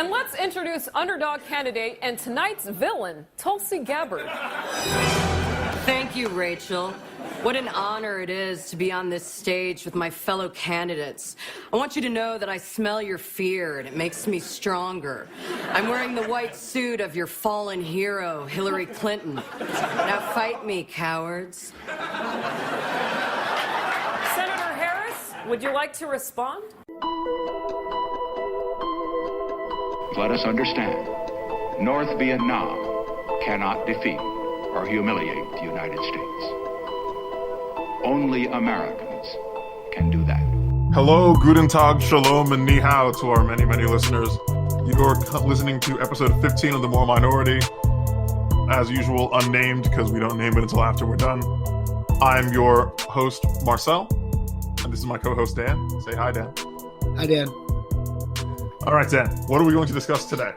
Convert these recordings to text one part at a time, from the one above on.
And let's introduce underdog candidate and tonight's villain, Tulsi Gabbard. Thank you, Rachel. What an honor it is to be on this stage with my fellow candidates. I want you to know that I smell your fear and it makes me stronger. I'm wearing the white suit of your fallen hero, Hillary Clinton. Now fight me, cowards. Senator Harris, would you like to respond? Let us understand, North Vietnam cannot defeat or humiliate the United States. Only Americans can do that. Hello, guten tag, shalom, and ni hao to our many, many listeners. You are listening to episode 15 of The Moral Minority. As usual, unnamed because we don't name it until after we're done. I'm your host, Marcel, and this is my co-host, Dan. Say hi, Dan. Hi, Dan. All right, Dan, what are we going to discuss today?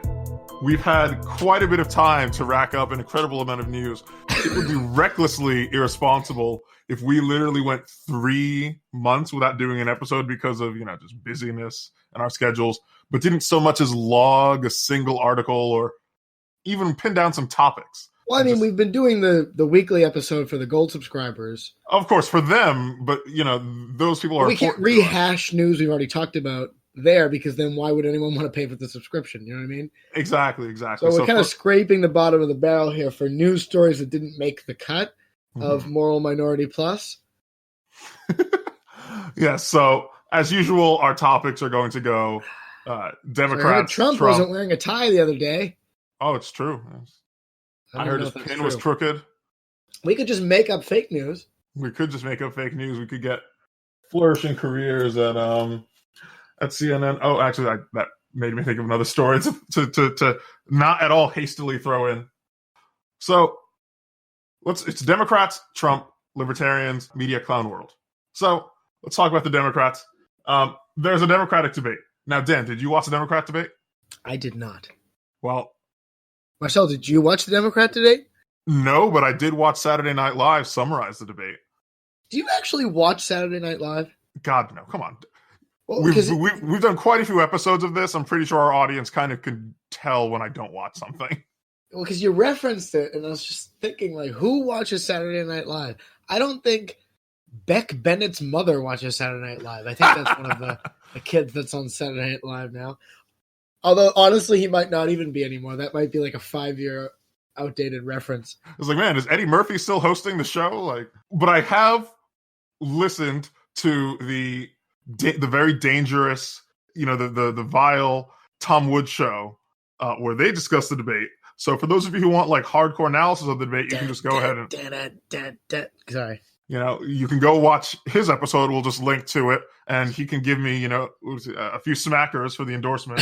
We've had quite a bit of time to rack up an incredible amount of news. It would be recklessly irresponsible if we literally went 3 months without doing an episode because of, just busyness and our schedules, but didn't so much as log a single article or even pin down some topics. Well, I mean, we've been doing the weekly episode for the gold subscribers. Of course, for them, but, those people are... We can't rehash news we've already talked about there, because then why would anyone want to pay for the subscription? You know what I mean? Exactly. So we're kind of scraping the bottom of the barrel here for news stories that didn't make the cut of Moral Minority Plus. Yes, so as usual, our topics are going to go Democrats. So Trump wasn't wearing a tie the other day. Oh, it's true. I heard his pin was crooked. We could just make up fake news. We could just make up fake news. We could get flourishing careers at CNN. Oh, actually, that made me think of another story to not at all hastily throw in. So it's Democrats, Trump, Libertarians, media clown world. So let's talk about the Democrats. There's a Democratic debate. Now, Dan, did you watch the Democrat debate? I did not. Well, Marcel, did you watch the Democrat debate? No, but I did watch Saturday Night Live summarize the debate. Do you actually watch Saturday Night Live? God, no. Come on. Well, we've done quite a few episodes of this. I'm pretty sure our audience kind of can tell when I don't watch something. Well, because you referenced it, and I was just thinking, who watches Saturday Night Live? I don't think Beck Bennett's mother watches Saturday Night Live. I think that's one of the kids that's on Saturday Night Live now. Although, honestly, he might not even be anymore. That might be like a 5-year outdated reference. I was like, man, is Eddie Murphy still hosting the show? But I have listened to the very dangerous, the vile Tom Woods show where they discuss the debate. So for those of you who want hardcore analysis of the debate, you can just go ahead and sorry. You can go watch his episode. We'll just link to it, and he can give me, a few smackers for the endorsement.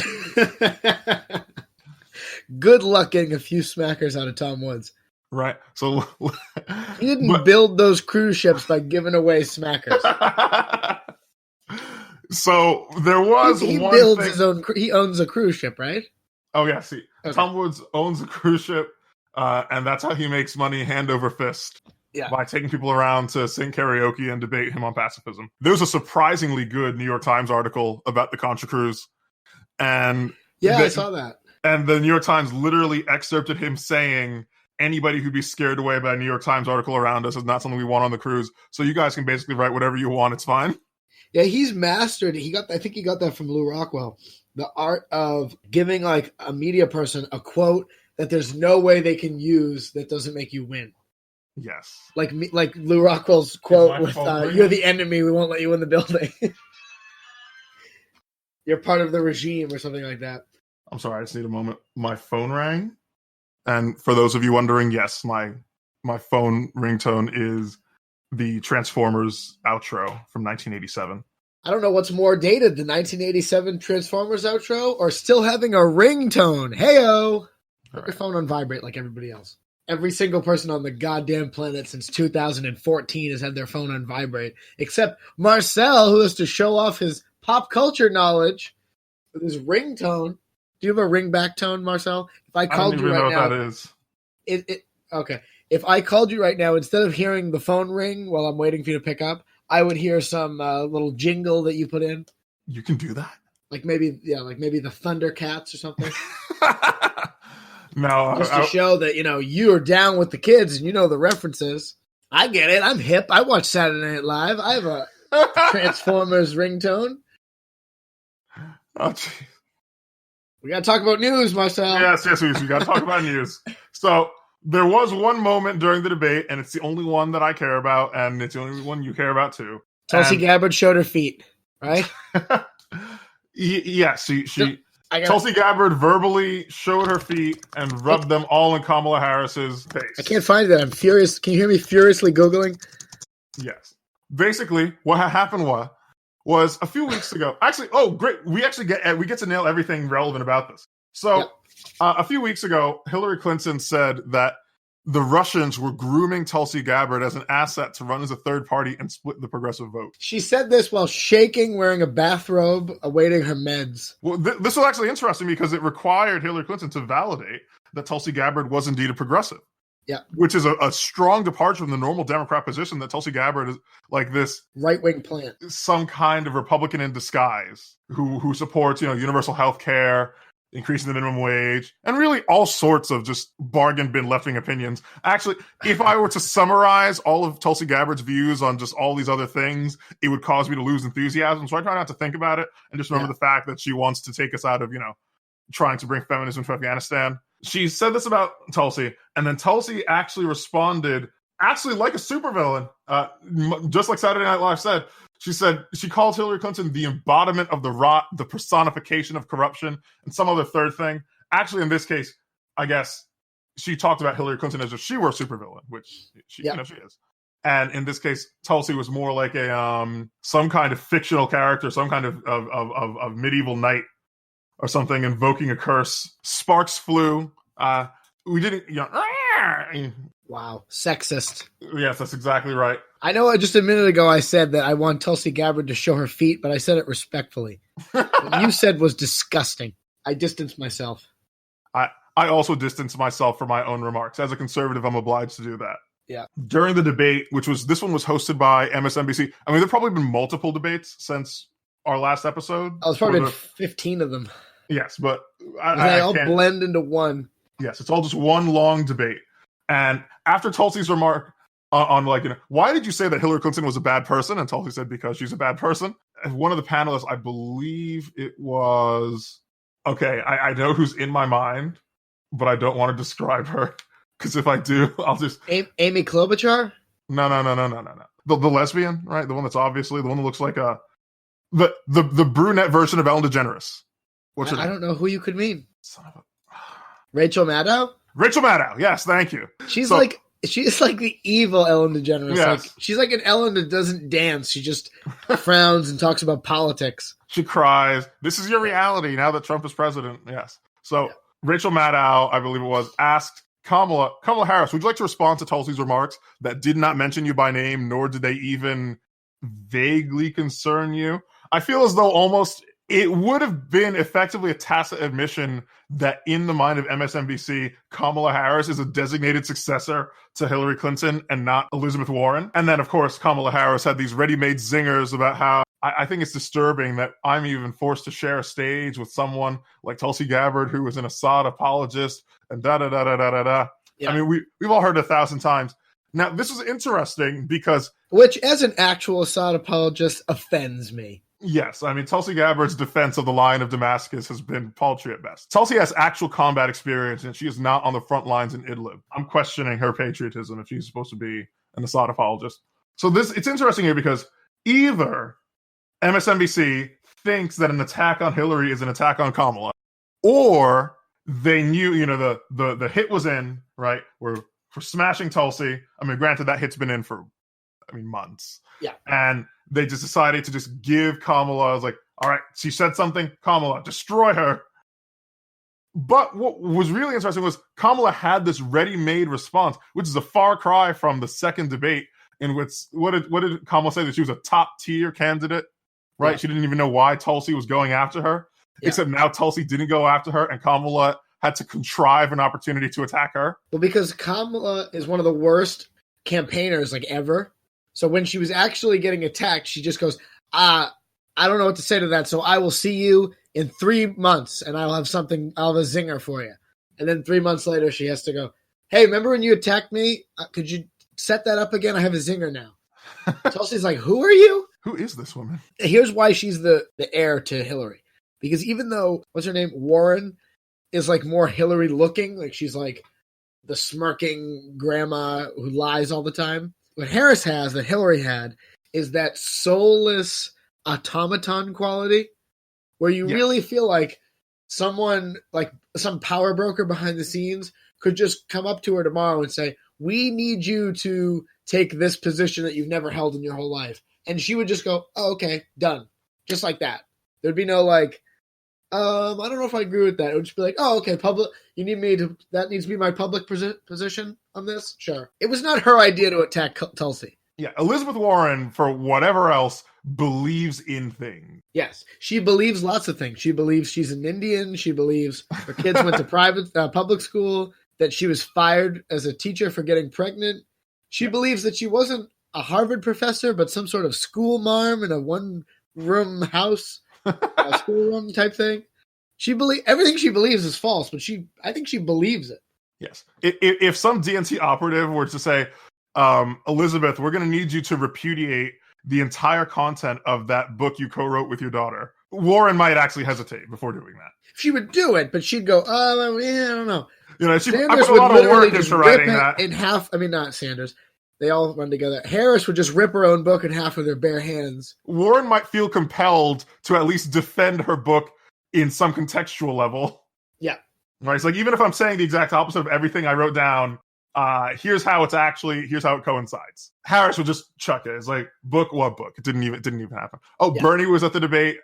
Good luck getting a few smackers out of Tom Woods. Right. So he didn't build those cruise ships by giving away smackers. So there was he one builds thing. his own. He owns a cruise ship, right? Oh yeah. See, okay. Tom Woods owns a cruise ship, and that's how he makes money hand over fist. Yeah. By taking people around to sing karaoke and debate him on pacifism. There was a surprisingly good New York Times article about the Contra Cruise, and I saw that. And the New York Times literally excerpted him saying, "Anybody who'd be scared away by a New York Times article around us is not something we want on the cruise. So you guys can basically write whatever you want. It's fine." Yeah, he's mastered. I think he got that from Lou Rockwell. The art of giving a media person a quote that there's no way they can use that doesn't make you win. Yes. Like Lou Rockwell's quote with, "You're the enemy, we won't let you in the building." You're part of the regime or something like that. I'm sorry, I just need a moment. My phone rang. And for those of you wondering, yes, my phone ringtone is the Transformers outro from 1987. I don't know what's more dated, the 1987 Transformers outro or still having a ringtone. Hey-o! Put your phone on vibrate like everybody else. Every single person on the goddamn planet since 2014 has had their phone on vibrate, except Marcel, who has to show off his pop culture knowledge with his ringtone. Do you have a ring back tone, Marcel? If I called you right now, I don't even know what that is. Okay. If I called you right now, instead of hearing the phone ring while I'm waiting for you to pick up, I would hear some little jingle that you put in. You can do that? Like maybe the Thundercats or something. No, Just to show that, you're down with the kids and you know the references. I get it. I'm hip. I watch Saturday Night Live. I have a Transformers ringtone. Oh, geez. We got to talk about news, Marcel. Yes, we got to talk about news. So there was one moment during the debate, and it's the only one that I care about, and it's the only one you care about too. Tulsi Gabbard showed her feet, right? Yes, Tulsi Gabbard verbally showed her feet and rubbed them all in Kamala Harris's face. I can't find that. I'm furious. Can you hear me furiously Googling? Yes. Basically, what happened was a few weeks ago. Actually, great. We get to nail everything relevant about this. So, a few weeks ago, Hillary Clinton said that the Russians were grooming Tulsi Gabbard as an asset to run as a third party and split the progressive vote. She said this while shaking, wearing a bathrobe, awaiting her meds. Well, this was actually interesting because it required Hillary Clinton to validate that Tulsi Gabbard was indeed a progressive. Yeah. Which is a strong departure from the normal Democrat position that Tulsi Gabbard is like this right-wing plant, some kind of Republican in disguise who supports, universal health care, increasing the minimum wage, and really all sorts of just bargain bin left-wing opinions. Actually, if I were to summarize all of Tulsi Gabbard's views on just all these other things, it would cause me to lose enthusiasm. So I try not to think about it and just remember the fact that she wants to take us out of, trying to bring feminism to Afghanistan. She said this about Tulsi, and then Tulsi actually responded like a supervillain, just like Saturday Night Live said. She said she called Hillary Clinton the embodiment of the rot, the personification of corruption, and some other third thing. Actually, in this case, I guess she talked about Hillary Clinton as if she were a supervillain, which she is. And in this case, Tulsi was more like a some kind of fictional character, some kind of medieval knight or something, invoking a curse. Sparks flew. We didn't, Wow, sexist. Yes, that's exactly right. I know just a minute ago I said that I want Tulsi Gabbard to show her feet, but I said it respectfully. What you said was disgusting. I distanced myself. I also distanced myself from my own remarks. As a conservative, I'm obliged to do that. Yeah. During the debate, this one was hosted by MSNBC. I mean, there have probably been multiple debates since our last episode. There's probably been 15 of them. Yes, but they all blend into one. Yes, it's all just one long debate. And after Tulsi's remark on why did you say that Hillary Clinton was a bad person? And Tulsi said, because she's a bad person. And one of the panelists, I believe it was, I know who's in my mind, but I don't want to describe her. Because if I do, I'll just... Amy Klobuchar? No. The lesbian, right? The one that's obviously, the one that looks like the brunette version of Ellen DeGeneres. What's her name? I don't know who you could mean. Son of a... Rachel Maddow? Rachel Maddow, yes, thank you. She's like the evil Ellen DeGeneres. Yes. She's like an Ellen that doesn't dance. She just frowns and talks about politics. She cries. This is your reality now that Trump is president. Yes. So Rachel Maddow, I believe it was, asked Kamala Harris, would you like to respond to Tulsi's remarks that did not mention you by name, nor did they even vaguely concern you? I feel as though almost it would have been effectively a tacit admission that in the mind of MSNBC, Kamala Harris is a designated successor to Hillary Clinton and not Elizabeth Warren. And then, of course, Kamala Harris had these ready-made zingers about how I think it's disturbing that I'm even forced to share a stage with someone like Tulsi Gabbard, who is an Assad apologist, and da-da-da-da-da-da-da. Yeah. I mean, we've all heard it 1,000 times. Now, this is interesting because... Which, as an actual Assad apologist, offends me. Yes, I mean, Tulsi Gabbard's defense of the Lion of Damascus has been paltry at best. Tulsi has actual combat experience, and she is not on the front lines in Idlib. I'm questioning her patriotism if she's supposed to be an Assad apologist. So it's interesting here because either MSNBC thinks that an attack on Hillary is an attack on Kamala, or they knew, the hit was in, right? We're smashing Tulsi. I mean, granted, that hit's been in for, months. Yeah. And they just decided to just give Kamala, I was like, all right, she said something, Kamala, destroy her. But what was really interesting was Kamala had this ready-made response, which is a far cry from the second debate in which, what did Kamala say? That she was a top-tier candidate, right? Yeah. She didn't even know why Tulsi was going after her, except now Tulsi didn't go after her, and Kamala had to contrive an opportunity to attack her. Well, because Kamala is one of the worst campaigners, ever. So when she was actually getting attacked, she just goes, I don't know what to say to that, so I will see you in 3 months, and I'll have a zinger for you. And then 3 months later, she has to go, hey, remember when you attacked me? Could you set that up again? I have a zinger now. Tulsi's like, who are you? Who is this woman? Here's why she's the heir to Hillary. Because even though, what's her name? Warren is like more Hillary looking, like she's like the smirking grandma who lies all the time. What Harris has that Hillary had is that soulless automaton quality where you really feel like someone, like some power broker behind the scenes, could just come up to her tomorrow and say, we need you to take this position that you've never held in your whole life. And she would just go, oh, okay, done. Just like that. There'd be no like, I don't know if I agree with that. It would just be like, oh, okay, that needs to be my public position on this? Sure. It was not her idea to attack Tulsi. Yeah, Elizabeth Warren, for whatever else, believes in things. Yes, she believes lots of things. She believes she's an Indian. She believes her kids went to public school, that she was fired as a teacher for getting pregnant. She believes that she wasn't a Harvard professor, but some sort of school marm in a one-room house, a schoolroom type thing. Everything she believes is false, but I think she believes it. Yes. If some DNC operative were to say, Elizabeth, we're going to need you to repudiate the entire content of that book you co-wrote with your daughter, Warren might actually hesitate before doing that. She would do it, but she'd go, I don't know. You know, I put Sanders a would lot of literally work just into rip writing it that. in half. I mean, not Sanders. They all run together. Harris would just rip her own book in half with her bare hands. Warren might feel compelled to at least defend her book in some contextual level. Yeah. Right. It's like, even if I'm saying the exact opposite of everything I wrote down, here's how it coincides. Harris would just chuck it. It's like, book, what book? It didn't even happen. Oh, yeah. Bernie was at the debate.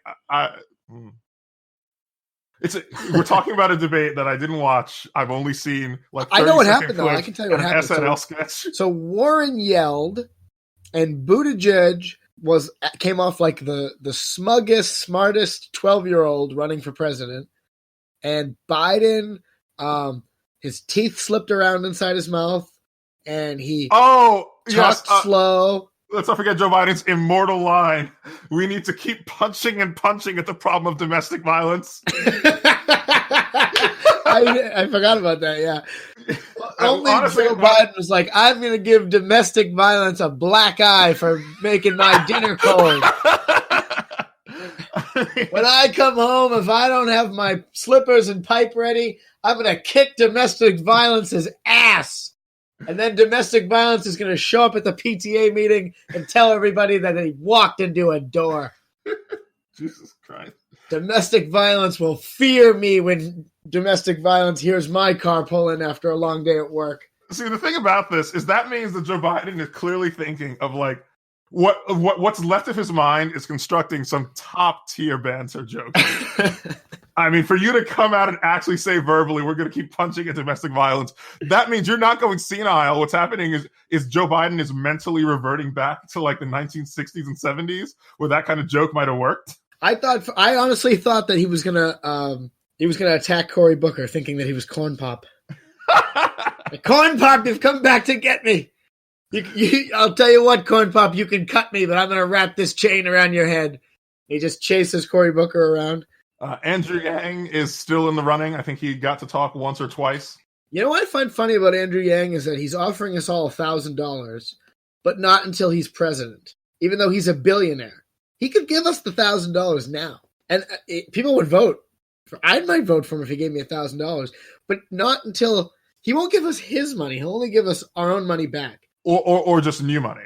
We're talking about a debate that I didn't watch. I've only seen like 30 I know what happened though. I can tell you what happened. SNL sketch. So Warren yelled, and Buttigieg came off like the smuggest, smartest 12-year-old running for president, and Biden, his teeth slipped around inside his mouth, and he talked slow. Let's not forget Joe Biden's immortal line. We need to keep punching and punching at the problem of domestic violence. I forgot about that, yeah. Only honestly, Joe Biden was like, I'm going to give domestic violence a black eye for making my dinner cold. When I come home, if I don't have my slippers and pipe ready, I'm going to kick domestic violence's ass. And then domestic violence is going to show up at the PTA meeting and tell everybody that he walked into a door. Jesus Christ. Domestic violence will fear me when domestic violence hears my car pull in after a long day at work. See, the thing about this is that means that Joe Biden is clearly thinking of like, what's left of his mind is constructing some top tier banter joke. I mean, for you to come out and actually say verbally, we're going to keep punching at domestic violence, that means you're not going senile. What's happening is Joe Biden is mentally reverting back to like the 1960s and 70s, where that kind of joke might have worked. I honestly thought that he was gonna attack Cory Booker, thinking that he was Cornpop. Cornpop, you've come back to get me. I'll tell you what, Cornpop, you can cut me, but I'm gonna wrap this chain around your head. He just chases Cory Booker around. Andrew Yang is still in the running. I think he got to talk once or twice. You know what I find funny about Andrew Yang is that he's offering us all $1,000, but not until he's president, even though he's a billionaire. He could give us the $1,000 now, and people would vote. I might vote for him if he gave me $1,000, but not until he won't give us his money. He'll only give us our own money back, or just new money,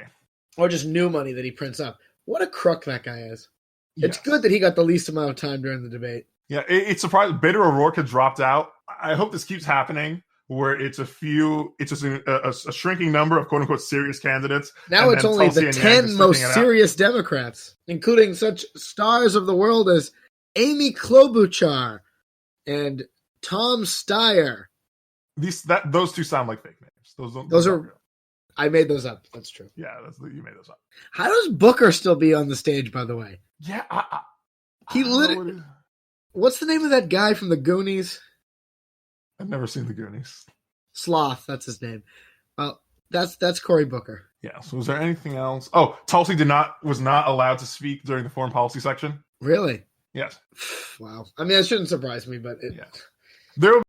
or just new money that he prints up. What a crook that guy is. Yes. It's good that he got the least amount of time during the debate. Yeah, it's surprising. Beto O'Rourke had dropped out. I hope this keeps happening, where it's just a shrinking number of quote unquote serious candidates. Now it's only the 10 most serious Democrats, including such stars of the world as Amy Klobuchar and Tom Steyer. Those two sound like fake names. Those are. I made those up. That's true. Yeah, you made those up. How does Booker still be on the stage, by the way? Yeah, he literally. What's the name of that guy from the Goonies? I've never seen the Goonies. Sloth, that's his name. Well, that's Cory Booker. Yeah. So was there anything else? Oh, Tulsi was not allowed to speak during the foreign policy section. Really? Yes. Wow. I mean, that shouldn't surprise me, but Yes. There will